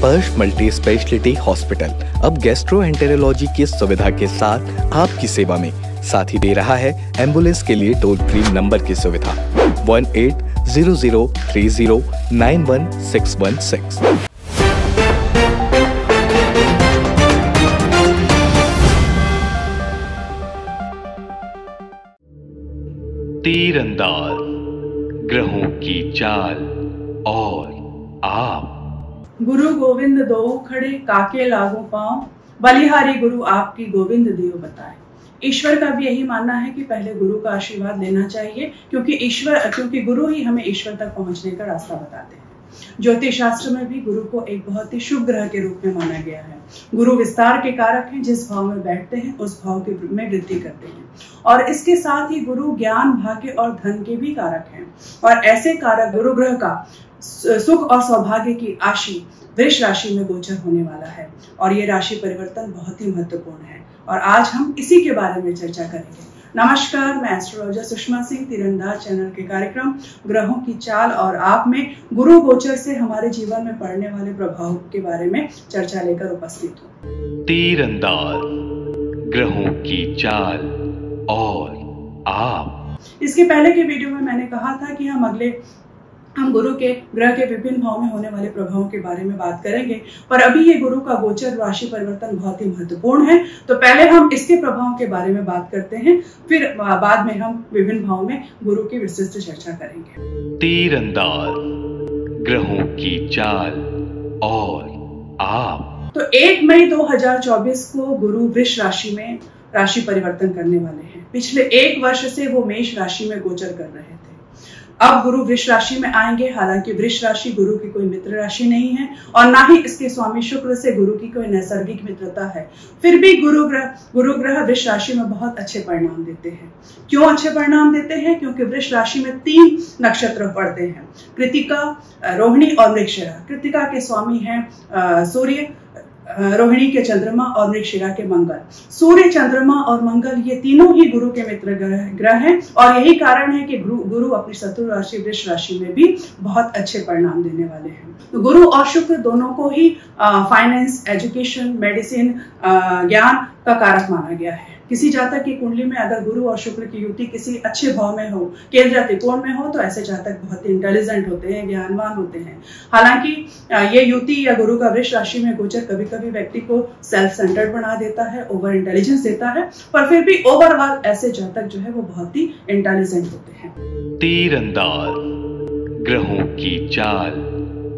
स्पर्श multi speciality hospital अब gastroenterology की सुविधा के साथ आपकी सेवा में, साथ ही दे रहा है एम्बुलेंस के लिए टोल फ्री नंबर की सुविधा 180030911616। तीरंदाज, ग्रहों की चाल और आप। गुरु गोविंद दो खड़े काके लागू पांव, बलिहारी गुरु आपकी गोविंद देव बताए। ईश्वर का भी यही मानना है कि पहले गुरु का आशीर्वाद लेना चाहिए, क्योंकि गुरु ही हमें ईश्वर तक पहुंचने का रास्ता बताते हैं। ज्योतिष शास्त्र में भी गुरु को एक बहुत ही शुभ ग्रह के रूप में माना गया है। गुरु विस्तार के कारक हैं, जिस भाव में बैठते हैं उस भाव में वृद्धि करते हैं, और इसके साथ ही गुरु ज्ञान, भाग्य और धन के भी कारक हैं। और ऐसे कारक गुरु ग्रह का सुख और सौभाग्य की आशी वृष राशि में गोचर होने वाला है, और ये राशि परिवर्तन बहुत ही महत्वपूर्ण है, और आज हम इसी के बारे में चर्चा करेंगे। नमस्कार, मैं एस्ट्रोलॉजर सुषमा सिंह तीरंदाज चैनल के कार्यक्रम ग्रहों की चाल और आप में गुरु गोचर से हमारे जीवन में पड़ने वाले प्रभाव के बारे में चर्चा लेकर उपस्थित हूँ। तीरंदाज, ग्रहों की चाल और आप। इसके पहले के वीडियो में मैंने कहा था कि हम गुरु के ग्रह के विभिन्न भाव में होने वाले प्रभावों के बारे में बात करेंगे, पर अभी ये गुरु का गोचर राशि परिवर्तन बहुत ही महत्वपूर्ण है, तो पहले हम इसके प्रभाव के बारे में बात करते हैं, फिर बाद में हम विभिन्न भाव में गुरु की विशिष्ट चर्चा करेंगे। तीरंदाज, ग्रहों की चाल और आप। तो 1 मई 2024 को गुरु वृष राशि में राशि परिवर्तन करने वाले हैं। पिछले 1 वर्ष से वो मेष राशि में गोचर कर रहे थे, अब गुरु वृष राशि में आएंगे। हालांकि वृष राशि गुरु की कोई मित्र राशि नहीं है, और ना ही इसके स्वामी शुक्र से गुरु की कोई नैसर्गिक मित्रता है, फिर भी गुरु ग्रह वृष राशि में बहुत अच्छे परिणाम देते हैं। क्यों अच्छे परिणाम देते हैं? क्योंकि वृष राशि में 3 नक्षत्र पड़ते हैं, कृतिका, रोहिणी और मृगशिरा। कृतिका के स्वामी हैं सूर्य, रोहिणी के चंद्रमा और मृगशिरा के मंगल। सूर्य, चंद्रमा और मंगल ये तीनों ही गुरु के मित्र ग्रह हैं, और यही कारण है कि गुरु अपनी शत्रु राशि वृष राशि में भी बहुत अच्छे परिणाम देने वाले हैं। तो गुरु और शुक्र दोनों को ही फाइनेंस, एजुकेशन, मेडिसिन, ज्ञान का कारक माना गया है। किसी जातक की कुंडली में अगर गुरु और शुक्र की युति किसी अच्छे भाव में हो, केंद्र त्रिकोण में हो, तो ऐसे जातक बहुत इंटेलिजेंट होते हैं, ज्ञानवान होते हैं। हालांकि ये युति या गुरु का वृष राशि में गोचर कभी कभी व्यक्ति को सेल्फ सेंटर्ड बना देता है, ओवर इंटेलिजेंस देता है, पर फिर भी ओवरऑल ऐसे जातक जो है वो बहुत ही इंटेलिजेंट होते हैं। तीरंदाज, ग्रहों की चाल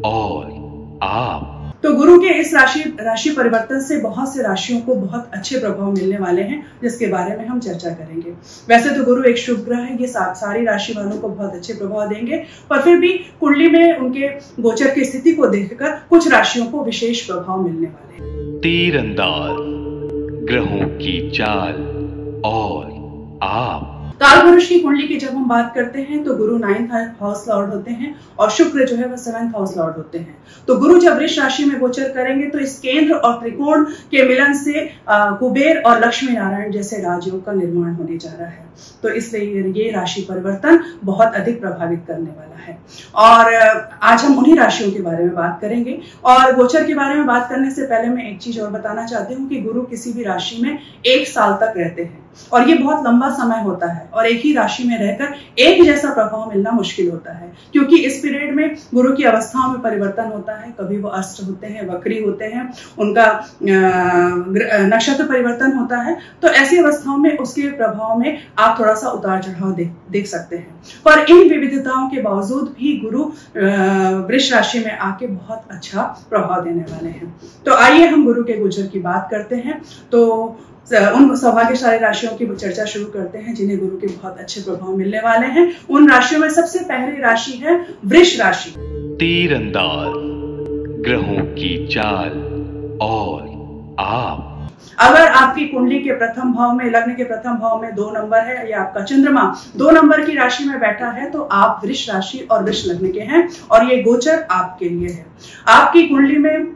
और आप। तो गुरु के इस राशि परिवर्तन से बहुत से राशियों को बहुत अच्छे प्रभाव मिलने वाले हैं, जिसके बारे में हम चर्चा करेंगे। वैसे तो गुरु एक शुभ ग्रह है, ये सारी राशि वालों को बहुत अच्छे प्रभाव देंगे, पर फिर भी कुंडली में उनके गोचर की स्थिति को देखकर कुछ राशियों को विशेष प्रभाव मिलने वाले हैं। तीरंदाज, ग्रहों की चाल और आप। कालपुरुष की कुंडली की जब हम बात करते हैं तो गुरु 9th हाउस लॉर्ड होते हैं, और शुक्र जो है वह 7th हाउस लॉर्ड होते हैं। तो गुरु जब वृष राशि में गोचर करेंगे तो इस केंद्र और त्रिकोण के मिलन से कुबेर और लक्ष्मी नारायण जैसे राजयोग का निर्माण होने जा रहा है। तो इसलिए ये राशि परिवर्तन बहुत अधिक प्रभावित करने वाला है, और आज हम उन्हीं राशियों के बारे में बात करेंगे। और गोचर के बारे में बात करने से पहले मैं एक चीज और बताना चाहती हूँ कि गुरु किसी भी राशि में 1 साल तक रहते हैं, और ये बहुत लंबा समय होता है, और एक ही राशि में रहकर एक जैसा प्रभाव मिलना मुश्किल होता है, क्योंकि इस पीरियड में गुरु की अवस्थाओं में परिवर्तन होता है। कभी वो अष्ट होते हैं, वक्री होते हैं, उनका नक्षत्र परिवर्तन होता है, तो ऐसी अवस्थाओं में उसके प्रभाव में आप थोड़ा सा उतार चढ़ाव देख सकते हैं। पर इन विविधताओं के बावजूद भी गुरु वृष राशि में आके बहुत अच्छा प्रभाव देने वाले हैं। तो आइए हम गुरु के गोचर की बात करते हैं। तो उन सौभाग्यशाली राशियों की चर्चा शुरू करते हैं जिन्हें गुरु के बहुत अच्छे प्रभाव मिलने वाले हैं। उन राशियों में सबसे पहली राशि है वृष राशि। तीरंदाज, ग्रहों की चाल और आप। अगर आपकी कुंडली के प्रथम भाव में, लग्न के प्रथम भाव में 2 नंबर है, या आपका चंद्रमा 2 नंबर की राशि में बैठा है, तो आप वृष राशि और वृष लग्न के हैं, और ये गोचर आपके लिए है। आपकी कुंडली में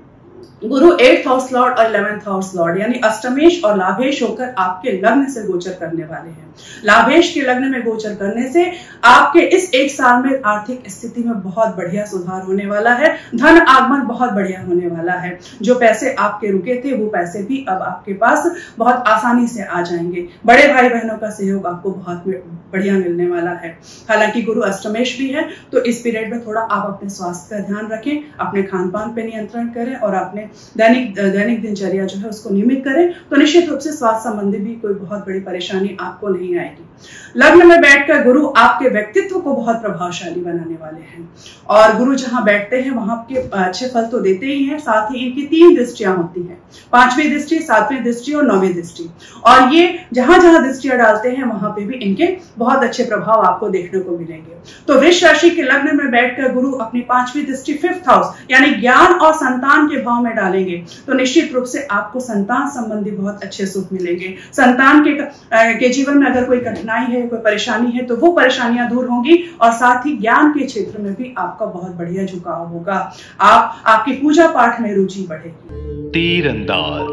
गुरु 8th हाउस लॉर्ड और 11th हाउस लॉर्ड यानी अष्टमेश और लाभेश होकर आपके लग्न से गोचर करने वाले हैं। लाभेश के लग्न में गोचर करने से आपके इस एक साल में आर्थिक स्थिति में बहुत बढ़िया सुधार होने वाला है। धन आगमन बहुत बढ़िया होने वाला है। जो पैसे आपके रुके थे वो पैसे भी अब आपके पास बहुत आसानी से आ जाएंगे। बड़े भाई बहनों का सहयोग आपको बहुत बढ़िया मिलने वाला है। हालांकि गुरु अष्टमेश भी है तो इस पीरियड में थोड़ा आप अपने स्वास्थ्य का ध्यान रखें, अपने खान पान पे नियंत्रण करें और अपने दैनिक दिनचर्या जो है उसको नियमित करें तो निश्चित रूप से स्वास्थ्य संबंधी भी कोई बहुत बड़ी परेशानी आपको नहीं आएगी। लग्न में बैठकर गुरु आपके व्यक्तित्व को बहुत प्रभावशाली बनाने वाले हैं और गुरु जहां बैठते हैं वहां के अच्छे फल तो देते ही हैं, साथ ही इनकी 3 दृष्टियां होती हैं, 5वीं दृष्टि, 7वीं दृष्टि और 9वीं दृष्टि। और ये जहां जहां दृष्टियां डालते हैं वहां पे भी इनके बहुत अच्छे प्रभाव आपको देखने को मिलेंगे। तो वृष राशि के लग्न में बैठकर गुरु अपनी 5वीं दृष्टि 5th हाउस यानी ज्ञान और संतान के भाव में डालेंगे तो निश्चित रूप से आपको संतान संबंधी बहुत अच्छे सुख मिलेंगे। संतान के जीवन में अगर कोई कठिनाई है, कोई परेशानी है तो वो परेशानियां दूर होंगी और साथ ही ज्ञान के क्षेत्र में भी आपका बहुत बढ़िया झुकाव होगा। आपकी पूजा पाठ में रुचि बढ़ेगी। तीरंदाज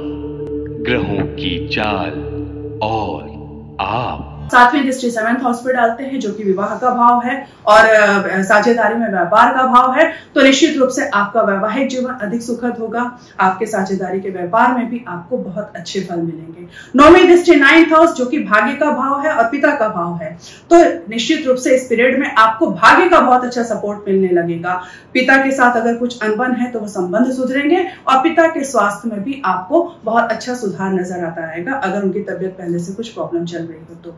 ग्रहों की चाल और आप 7वीं दृष्टि 7th हाउस पे डालते हैं जो कि विवाह का भाव है और साझेदारी में व्यापार का भाव है तो निश्चित रूप से आपका वैवाहिक जीवन अधिक सुखद होगा। आपके साझेदारी के व्यापार में भी आपको बहुत अच्छे फल मिलेंगे। 9वीं दृष्टि 9th हाउस जो कि भाग्य का भाव है और पिता का भाव है तो निश्चित रूप से इस पीरियड में आपको भाग्य का बहुत अच्छा सपोर्ट मिलने लगेगा। पिता के साथ अगर कुछ अनबन है तो वो संबंध सुधरेंगे और पिता के स्वास्थ्य में भी आपको बहुत अच्छा सुधार नजर आता रहेगा अगर उनकी तबियत पहले से कुछ प्रॉब्लम चल रही हो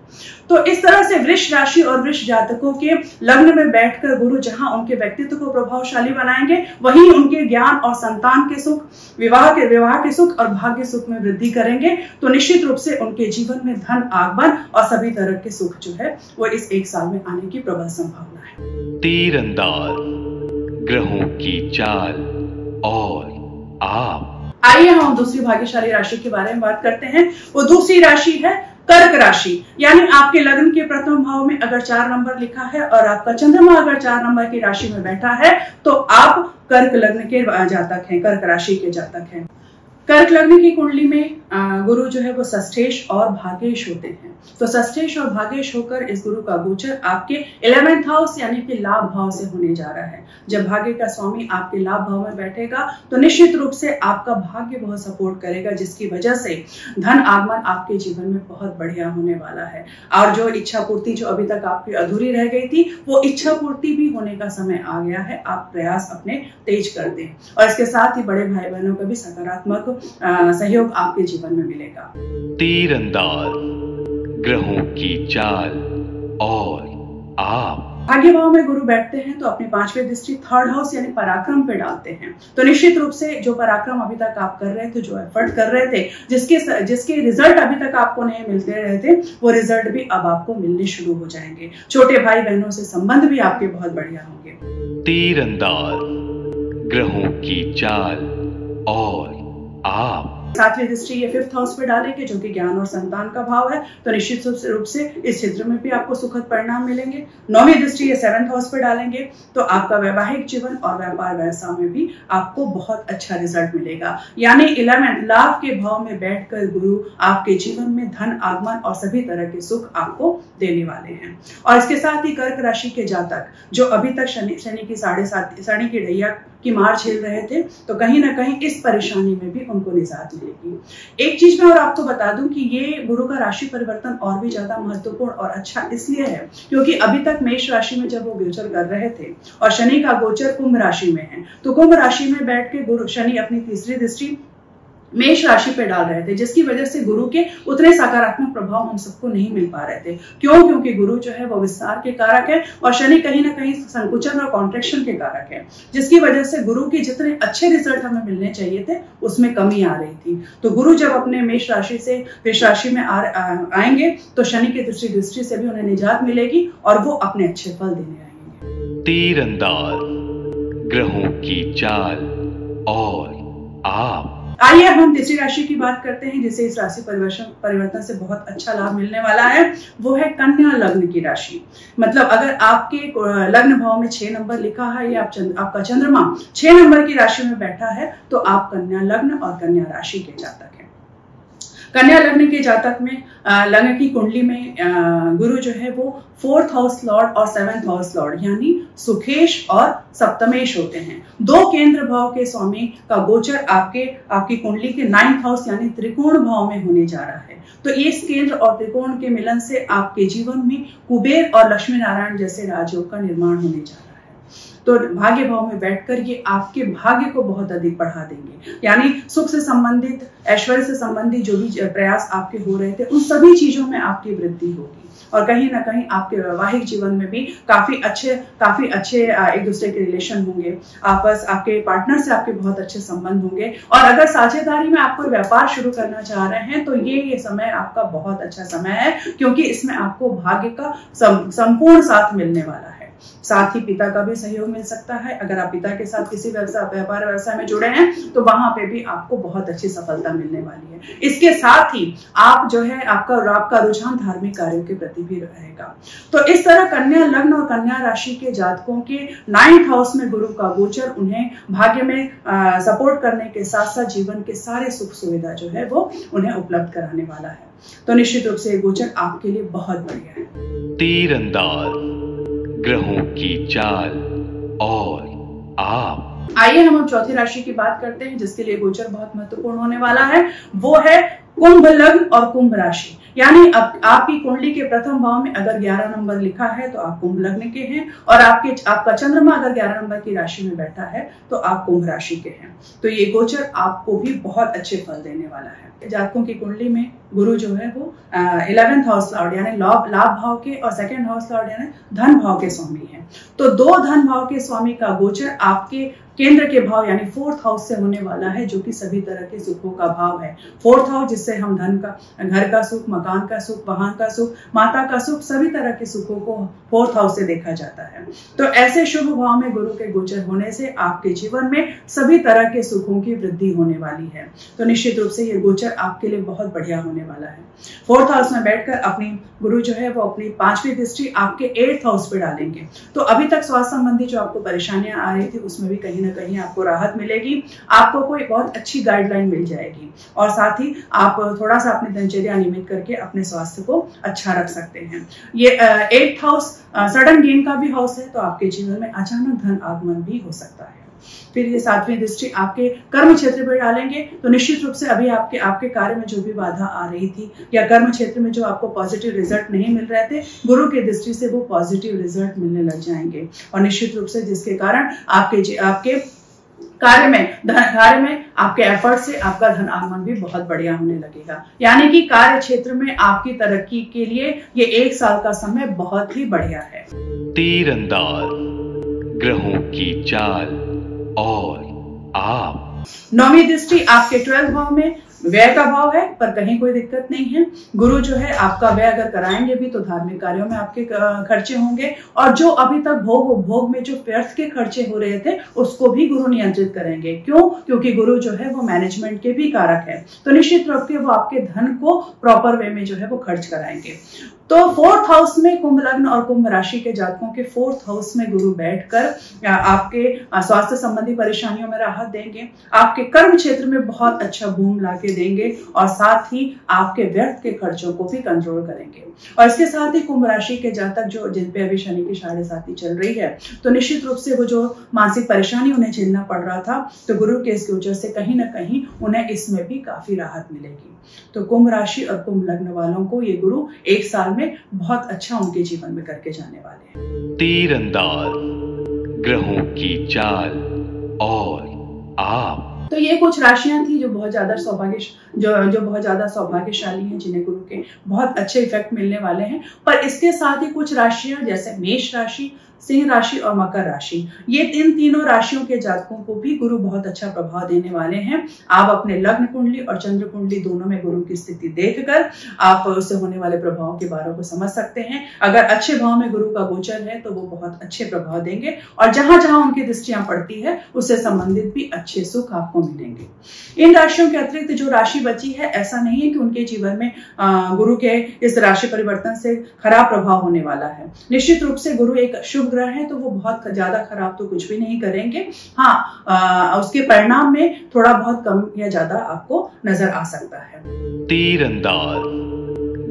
तो इस तरह से वृष राशि और वृष जातकों के लग्न में बैठकर गुरु जहां उनके व्यक्तित्व को प्रभावशाली बनाएंगे वहीं उनके ज्ञान और संतान के सुख, विवाह के सुख और भाग्य सुख में वृद्धि करेंगे तो निश्चित रूप से उनके जीवन में धन आगमन और सभी तरह के सुख जो है वो इस एक साल में आने की प्रबल संभावना है। तीरंदाज ग्रहों की चाल और आप आइए हम दूसरी भाग्यशाली राशि के बारे में बात करते हैं। वो दूसरी राशि है कर्क राशि यानी आपके लग्न के प्रथम भाव में अगर 4 नंबर लिखा है और आपका चंद्रमा अगर 4 नंबर की राशि में बैठा है तो आप कर्क लग्न के जातक हैं, कर्क राशि के जातक हैं। कर्क लग्न की कुंडली में गुरु जो है वो षष्ठेश और भाग्येश होते हैं तो षष्ठेश और भाग्येश होकर इस गुरु का गोचर आपके 11th हाउस यानी कि लाभ भाव से होने जा रहा है। जब भाग्य का स्वामी आपके लाभ भाव में बैठेगा तो निश्चित रूप से आपका भाग्य बहुत सपोर्ट करेगा जिसकी वजह से धन आगमन आपके जीवन में बहुत बढ़िया होने वाला है और जो इच्छा पूर्ति जो अभी तक आपकी अधूरी रह गई थी वो इच्छा पूर्ति भी होने का समय आ गया है। आप प्रयास अपने तेज कर दें और इसके साथ ही बड़े भाई बहनों का भी सकारात्मक सहयोग आपके जीवन में मिलेगा। तीरंदाज ग्रहों की चाल और आप भाग्य भाव में गुरु बैठते हैं तो अपनी 5वीं दृष्टि 3rd हाउस यानी पराक्रम पे डालते हैं तो निश्चित रूप से जो पराक्रम अभी तक आप कर रहे थे, जो एफर्ट कर रहे थे, जिसके रिजल्ट अभी तक आपको नहीं मिलते रहे थे वो रिजल्ट भी अब आपको मिलने शुरू हो जाएंगे। छोटे भाई बहनों से संबंध भी आपके बहुत बढ़िया होंगे। तीरंदाज ग्रहों की चाल और आप 7वीं दृष्टि ये 5th हाउस पे डालेंगे जो कि ज्ञान और संतान का भाव है तो निश्चित रूप से इस क्षेत्र में भी आपको सुखद परिणाम मिलेंगे। 9वीं दृष्टि ये 7th हाउस पे डालेंगे तो आपका वैवाहिक जीवन और व्यापार व्यवसाय में भी आपको बहुत अच्छा रिजल्ट मिलेगा। यानी 11th लाभ के भाव में बैठकर गुरु आपके जीवन में धन आगमन और सभी तरह के सुख आपको देने वाले हैं। और इसके साथ ही कर्क राशि के जातक जो अभी तक शनि की 7.5 शनि की ढैया की मार झेल रहे थे तो कहीं ना कहीं इस परेशानी में भी उनको निजात मिलेगी। एक चीज मैं और आपको बता दूं कि ये गुरु का राशि परिवर्तन और भी ज्यादा महत्वपूर्ण और अच्छा इसलिए है क्योंकि अभी तक मेष राशि में जब वो गोचर कर रहे थे और शनि का गोचर कुंभ राशि में है तो कुंभ राशि में बैठ के गुरु शनि अपनी 3री दृष्टि मेष राशि पे डाल रहे थे जिसकी वजह से गुरु के उतने सकारात्मक प्रभाव हम सबको नहीं मिल पा रहे थे। क्यों? क्योंकि गुरु जो है वो विस्तार के कारक है और शनि कहीं ना कहीं संकुचन और कॉन्ट्रैक्शन के कारक है जिसकी वजह से गुरु के जितने अच्छे रिजल्ट हमें मिलने चाहिए थे उसमें कमी आ रही थी। तो गुरु जब अपने मेष राशि से वृष राशि में आएंगे तो शनि की दृष्टि से भी उन्हें निजात मिलेगी और वो अपने अच्छे फल देने आएंगे। तीरंदाज ग्रहों की चाल और आप आइए अब हम तीसरी राशि की बात करते हैं जिसे इस राशि परिवर्तन से बहुत अच्छा लाभ मिलने वाला है। वो है कन्या लग्न की राशि। मतलब अगर आपके लग्न भाव में 6 नंबर लिखा है या आपका चंद्रमा 6 नंबर की राशि में बैठा है तो आप कन्या लग्न और कन्या राशि के जातक हैं। कन्या लग्न के जातक में लग्न की कुंडली में गुरु जो है वो 4th हाउस लॉर्ड और 7th हाउस लॉर्ड यानी सुखेश और सप्तमेश होते हैं। 2 केंद्र भाव के स्वामी का गोचर आपकी कुंडली के 9th हाउस यानी त्रिकोण भाव में होने जा रहा है। तो इस केंद्र और त्रिकोण के मिलन से आपके जीवन में कुबेर और लक्ष्मी नारायण जैसे राजयोग का निर्माण होने जा रहा है। तो भाग्य भाव में बैठकर ये आपके भाग्य को बहुत अधिक बढ़ा देंगे। यानी सुख से संबंधित, ऐश्वर्य से संबंधित जो भी प्रयास आपके हो रहे थे उन सभी चीजों में आपकी वृद्धि होगी और कहीं ना कहीं आपके वैवाहिक जीवन में भी काफी अच्छे एक दूसरे के रिलेशन होंगे। आपके पार्टनर से आपके बहुत अच्छे संबंध होंगे और अगर साझेदारी में आप कोई व्यापार शुरू करना चाह रहे हैं तो ये समय आपका बहुत अच्छा समय है क्योंकि इसमें आपको भाग्य का संपूर्ण साथ मिलने वाला है। साथ ही पिता का भी सहयोग मिल सकता है। अगर आप पिता के साथ किसी व्यापार व्यवसाय में जुड़े हैं तो वहां पे भी आपको बहुत अच्छी सफलता मिलने वाली है। इसके साथ ही आप जो है आपका रुझान धार्मिक कार्यों के प्रति भी रहेगा। तो इस तरह कन्या लग्न और कन्या राशि के जातकों के 9th हाउस में गुरु का गोचर उन्हें भाग्य में सपोर्ट करने के साथ साथ जीवन के सारे सुख सुविधा जो है वो उन्हें उपलब्ध कराने वाला है। तो निश्चित रूप से गोचर आपके लिए बहुत बढ़िया है। तीरंदाज ग्रहों की चाल और आप। आइए हम चौथी राशि की बात करते हैं जिसके लिए गोचर बहुत महत्वपूर्ण होने वाला है। वो है कुंभ लग्न और कुंभ राशि। यानी आपकी कुंडली के प्रथम भाव में अगर 11 नंबर लिखा है तो आप कुंभ लग्न के हैं और आपका चंद्रमा अगर 11 नंबर की राशि में बैठा है तो आप कुंभ राशि के हैं। तो ये गोचर आपको भी बहुत अच्छे फल देने वाला है। जातकों की कुंडली में गुरु जो है वो 11th हाउस लॉर्ड यानी लाभ भाव के और 2nd हाउस लॉर्ड यानी धन भाव के स्वामी हैं। तो 2 धन भाव के स्वामी का गोचर आपके केंद्र के भाव यानी 4th हाउस से होने वाला है जो कि सभी तरह के सुखों का भाव है। 4th हाउस जिससे हम धन का, घर का सुख, मकान का सुख, वाहन का सुख, माता का सुख, सभी तरह के सुखों को 4th हाउस से देखा जाता है। तो ऐसे शुभ भाव में गुरु के गोचर होने से आपके जीवन में सभी तरह के सुखों की वृद्धि होने वाली है। तो निश्चित रूप से ये गोचर आपके लिए बहुत बढ़िया होने वाला है। 4th हाउस में बैठकर अपनी गुरु जो है वो अपनी 5वीं दृष्टि आपके 8th हाउस पे डालेंगे। तो अभी तक स्वास्थ्य संबंधी जो आपको परेशानियां आ रही थी उसमें भी कहीं ना कहीं आपको राहत मिलेगी। आपको कोई बहुत अच्छी गाइडलाइन मिल जाएगी और साथ ही आप थोड़ा सा अपनी दिनचर्या नियमित करके अपने स्वास्थ्य को अच्छा रख सकते हैं। ये 8th हाउस सडन गेन का भी हाउस है तो आपके जीवन में अचानक धन आगमन भी हो सकता है। फिर ये 7वीं दृष्टि आपके कर्म क्षेत्र पर डालेंगे तो निश्चित रूप से अभी आपके कार्य में जो भी बाधा आ रही थी या कर्म क्षेत्र में जो आपको पॉजिटिव रिजल्ट नहीं मिल रहे थे, गुरु की दृष्टि से वो पॉजिटिव रिजल्ट मिलने लग जाएंगे और निश्चित रूप से जिसके कारण आपके कार्य में आपके एफर्ट से आपका धन आगमन भी बहुत बढ़िया होने लगेगा। यानी कि कार्य क्षेत्र में आपकी तरक्की के लिए ये 1 साल का समय बहुत ही बढ़िया है। तीरंदाज ग्रहों की चाल और आप। 9वीं दृष्टि आपके 12th भाव में व्यय का भाव है पर कहीं कोई दिक्कत नहीं है। गुरु जो है आपका व्यय अगर कराएंगे भी तो धार्मिक कार्यों में आपके खर्चे होंगे और जो अभी तक भोग में जो व्यर्थ के खर्चे हो रहे थे उसको भी गुरु नियंत्रित करेंगे। क्यों? क्योंकि गुरु जो है वो मैनेजमेंट के भी कारक है। तो निश्चित रूप से वो आपके धन को प्रॉपर वे में जो है वो खर्च कराएंगे। तो 4th हाउस में कुंभ लग्न और कुंभ राशि के जातकों के 4th हाउस में गुरु बैठकर आपके स्वास्थ्य संबंधी परेशानियों में राहत देंगे, आपके कर्म क्षेत्र में बहुत अच्छा बूम लाके देंगे और साथ ही आपके व्यर्थ के खर्चों को भी कंट्रोल करेंगे। और इसके साथ ही कुंभ राशि के जातक जो जिन पे अभी शनि की 7.5 चल रही है तो निश्चित रूप से वो जो मानसिक परेशानी उन्हें झेलना पड़ रहा था तो गुरु के इस गोचर से कहीं ना कहीं उन्हें इसमें भी काफी राहत मिलेगी। तो कुंभ राशि और कुंभ लग्न वालों को ये गुरु 1 साल में बहुत अच्छा उनके जीवन में करके जाने वाले हैं। तीरंदाज ग्रहों की चाल और आप। तो ये कुछ राशियां थी जो बहुत ज्यादा सौभाग्यशाली हैं, जिन्हें गुरु के बहुत अच्छे इफेक्ट मिलने वाले हैं। पर इसके साथ ही कुछ राशियां जैसे मेष राशि, सिंह राशि और मकर राशि, ये तीनों राशियों के जातकों को भी गुरु बहुत अच्छा प्रभाव देने वाले हैं। आप अपने लग्न कुंडली और चंद्र कुंडली दोनों में गुरु की स्थिति देखकर आप उससे होने वाले प्रभाव के बारे को समझ सकते हैं। अगर अच्छे भाव में गुरु का गोचर है तो वो बहुत अच्छे प्रभाव देंगे और जहां जहां उनकी दृष्टियां पड़ती है उससे संबंधित भी अच्छे सुख आपको मिलेंगे। इन राशियों के अतिरिक्त जो राशि बची है, ऐसा नहीं है कि उनके जीवन में गुरु के इस राशि परिवर्तन से खराब प्रभाव होने वाला है। निश्चित रूप से गुरु एक शुभ ग्रह है तो वो बहुत ज्यादा खराब तो कुछ भी नहीं करेंगे। हाँ, उसके परिणाम में थोड़ा बहुत कम या ज्यादा आपको नजर आ सकता है। तीरंदाज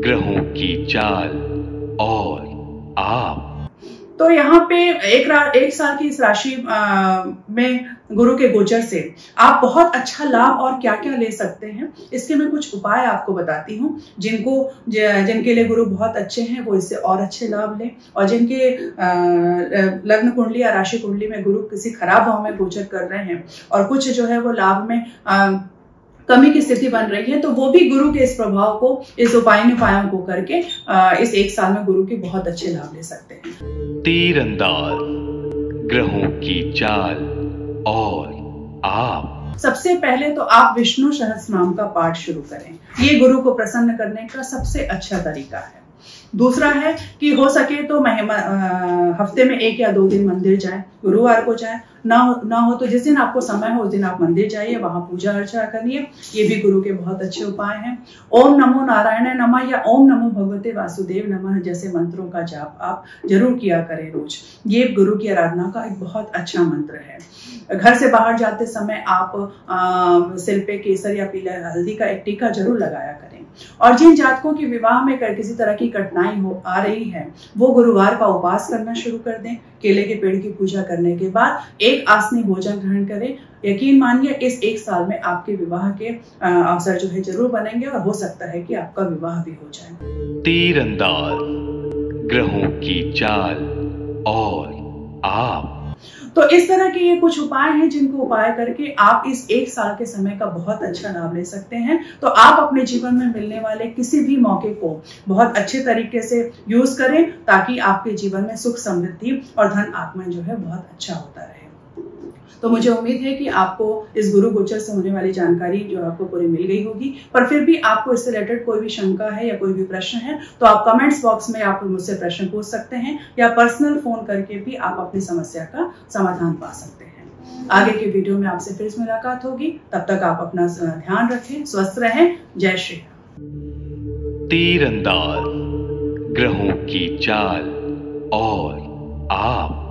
ग्रहों की चाल और आप। तो यहाँ पे एक साल की इस राशि में गुरु के गोचर से आप बहुत अच्छा लाभ और क्या क्या ले सकते हैं, इसके मैं कुछ उपाय आपको बताती हूँ। जिनके लिए गुरु बहुत अच्छे हैं वो इससे और अच्छे लाभ लें, और जिनके लग्न कुंडली या राशि कुंडली में गुरु किसी खराब भाव में गोचर कर रहे हैं और कुछ जो है वो लाभ में कमी की स्थिति बन रही है, तो वो भी गुरु के इस प्रभाव को, इस उपायों को करके इस एक साल में गुरु के बहुत अच्छे लाभ ले सकते हैं। तीरंदाज ग्रहों की चाल और आप। सबसे पहले तो आप विष्णु सहस्त्रनाम का पाठ शुरू करें, ये गुरु को प्रसन्न करने का सबसे अच्छा तरीका है। दूसरा है कि हो सके तो हफ्ते में 1 या 2 दिन मंदिर जाए, गुरुवार को जाए, ना हो तो जिस दिन आपको समय हो उस दिन आप मंदिर जाइए, वहां पूजा अर्चना करिए, ये भी गुरु के बहुत अच्छे उपाय हैं। ओम नमो नारायण नमः या ओम नमो भगवते वासुदेव नमः जैसे मंत्रों का जाप आप जरूर किया करें रोज, ये गुरु की आराधना का एक बहुत अच्छा मंत्र है। घर से बाहर जाते समय आप सिर पे केसर या पीला हल्दी का एक टीका जरूर लगाया करें। और जिन जातकों के विवाह में किसी तरह की कठिनाई आ रही है वो गुरुवार का उपवास करना शुरू कर दें। केले के पेड़ की पूजा करने के बाद एक आसनी भोजन ग्रहण करें। यकीन मानिए इस एक साल में आपके विवाह के अवसर जो है जरूर बनेंगे और हो सकता है कि आपका विवाह भी हो जाए। तीरंदाज ग्रहों की चाल और आप। तो इस तरह के ये कुछ उपाय हैं जिनको उपाय करके आप इस एक साल के समय का बहुत अच्छा लाभ ले सकते हैं। तो आप अपने जीवन में मिलने वाले किसी भी मौके को बहुत अच्छे तरीके से यूज करें ताकि आपके जीवन में सुख समृद्धि और धन आगमन जो है बहुत अच्छा होता रहे। तो मुझे उम्मीद है कि आपको इस गुरु गोचर से होने वाली जानकारी जो आपको पूरी मिल गई होगी, पर फिर भी आपको इससे रिलेटेड कोई भी शंका है या कोई भी प्रश्न है तो आप कमेंट्स बॉक्स में आप मुझसे प्रश्न पूछ सकते हैं या पर्सनल फोन करके भी आप अपनी समस्या का समाधान पा सकते हैं। आगे के वीडियो में आपसे फिर मुलाकात होगी, तब तक आप अपना ध्यान रखें, स्वस्थ रहें। जय श्री राम। तीरंदाज ग्रहों की चाल और आप।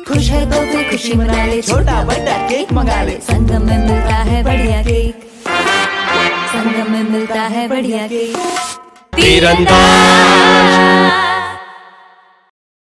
खुश है तो फिर खुशी मना ले, छोटा बड़ा केक मंगा ले, संगम में मिलता है बढ़िया केक, संगम में मिलता है बढ़िया केक। तीरंदाज।